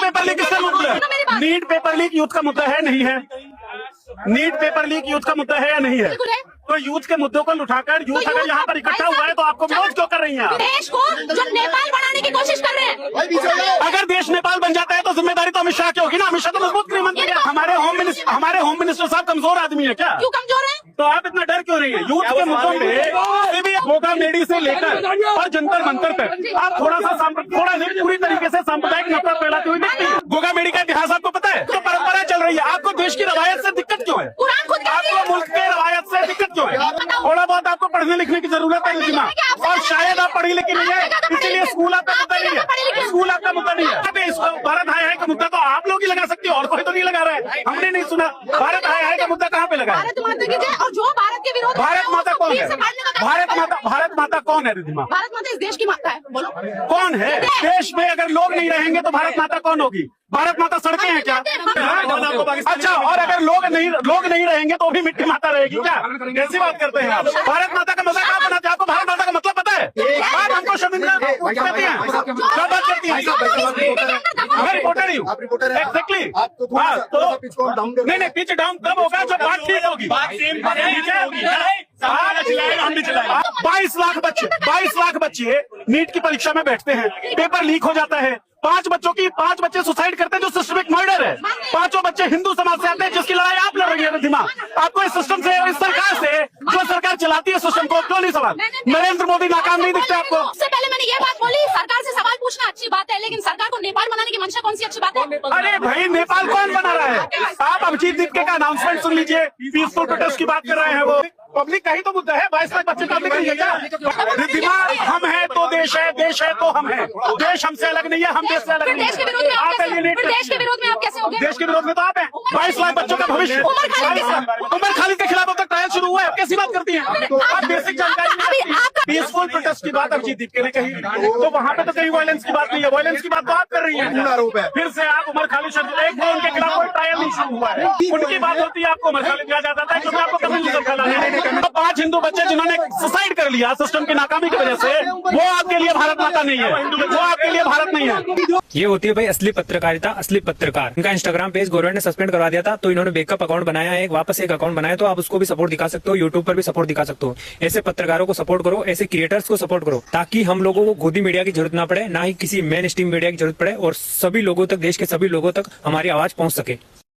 Paper leak किसका मुद्दा है? नीट पेपर लीक यूथ का मुद्दा है नहीं है? नीट पेपर लीक यूथ का मुद्दा है या नहीं है? तो यूथ के मुद्दों को उठाकर यूथ अगर यहाँ पर इकट्ठा हुआ है तो आपको विरोध क्यों कर रही हैं? देश को जो नेपाल बनाने की कोशिश कर रहे हैं। अगर देश नेपाल बन जाता है तो जिम्मेदारी तो अमित शाह की होगी ना। अमित शाह तो मजबूत गृह मंत्री है। हमारे होम मिनिस्टर साहब कमजोर आदमी है क्या? क्यों कमजोर है? तो आप इतना डर क्यों रही है? यूथ के मुद्दों पे मोगामेडी से लेकर और जंतर मंतर तक आप थोड़ा नहीं पूरी तरीके से सांप्रदायिक नफरत फैलाती हुई दिखती है। गोगामेडी का इतिहास आपको पता है? तो परंपरा चल रही है। आपको देश की रवायत से दिक्कत क्यों है? आपको मुल्क के रवायत से दिक्कत क्यों है? थोड़ा बहुत आपको पढ़ने लिखने की जरूरत है रिजिमा, और शायद आप पढ़ी लिखी नहीं है, इसीलिए स्कूल आपका मुद्दा नहीं है। स्कूल आपका मुद्दा नहीं है। भारत हाय हाय का मुद्दा तो आप लोग ही लगा सकते हो, और कोई तो नहीं लगा रहा है। हमने नहीं सुना भारत हाय हाय का मुद्दा कहाँ पे लगा है? भारत माता की जय। और जो भारत के विरोध भारत माता कौन है? भारत माता कौन है रिधिमा? भारत माता इस देश की माता है। बोलो कौन है? देश में अगर लोग नहीं रहेंगे तो भारत माता कौन होगी? भारत माता सड़कें हैं क्या? अच्छा, और अगर लोग नहीं रहेंगे तो भी मिट्टी माता रहेगी क्या? कैसी बात करते हैं आप? भारत माता का मजाक आप बनाते हैं। आपको भारत माता का मतलब पता है? आप हमको शर्मिंदा करती हैं। क्या बात करती हैं? मैं रिपोर्टर ही हूँ। एग्जैक्टली। हाँ, तो नहीं पिच डाउन तब होगा जब बात ठीक होगी। ठीक है? 22 लाख बच्चे नीट की परीक्षा में बैठते हैं, पेपर लीक हो जाता है। 5 बच्चे सुसाइड करते हैं जो सिस्टमिक मर्डर है। 5 बच्चे हिंदू समाज से आते हैं जिसकी लड़ाई आप लड़ रही है रिधिमा। आपको इस सिस्टम से, इस सरकार से, जो सरकार चलाती है सिस्टम को, क्यों नहीं सवाल? नरेंद्र मोदी नाकाम नहीं दिखते आपको? उससे पहले मैंने ये बात बोली, सरकार से सवाल पूछना अच्छी बात है, लेकिन सरकार को नेपाल बनाने की मंशा कौन सी अच्छी बात है? अरे भाई, नेपाल कौन बना रहा है? आप अभिजीत दीपके का अनाउंसमेंट सुन लीजिए। पीसफुल प्रोटेस्ट की बात कर रहे हैं वो। पब्लिक का ही तो मुद्दा है। 22 लाख बच्चे पब्लिक नहीं है क्या? दिमाग हम है तो देश है तो हम है। देश हमसे अलग नहीं है, हम देश से अलग नहीं है। देश के विरोध में आप कैसे हो गए? देश के विरोध में तो आप हैं। 22 लाख बच्चों का भविष्य। उमर खालिद के खिलाफ अब तक ट्रायल शुरू हुआ है। आप कैसी बात करती हैं? आप बेसिक जानकारी पीसफुल प्रोटेस्ट की बात अभिजीत दीपके ने कही, तो वहाँ पे तो कहीं वायलेंस की बात नहीं है। वायलेंस की बात तो आप कर रही हैं। आरोप है। फिर से आप उमर खालिद उनके खिलाफ कोई ट्रायल नहीं शुरू हुआ है। उनकी बात होती है, आपको उमर खालिद दिया जाता है क्योंकि आपको कभी नहीं। 5 हिंदू बच्चे जिन्होंने सुसाइड कर लिया सिस्टम की नाकामी की वजह से, वो आपके लिए भारत माता नहीं है। वो आपके लिए भारत नहीं है। ये होती है भाई असली पत्रकारिता, असली पत्रकार। इनका इंस्टाग्राम पेज गवर्नमेंट ने सस्पेंड करवा दिया था, तो इन्होंने बैकअप अकाउंट बनाया है, वापस एक अकाउंट बनाया, तो आप उसको भी सपोर्ट दिखा सकते हो, यूट्यूब पर भी सपोर्ट दिखा सकते हो। ऐसे पत्रकारों को सपोर्ट करो, ऐसे क्रिएटर्स को सपोर्ट करो, ताकि हम लोगों को गोदी मीडिया की जरूरत ना पड़े, ना ही किसी मेन स्ट्रीम मीडिया की जरूरत पड़े, और सभी लोगों तक, देश के सभी लोगों तक हमारी आवाज पहुंच सके।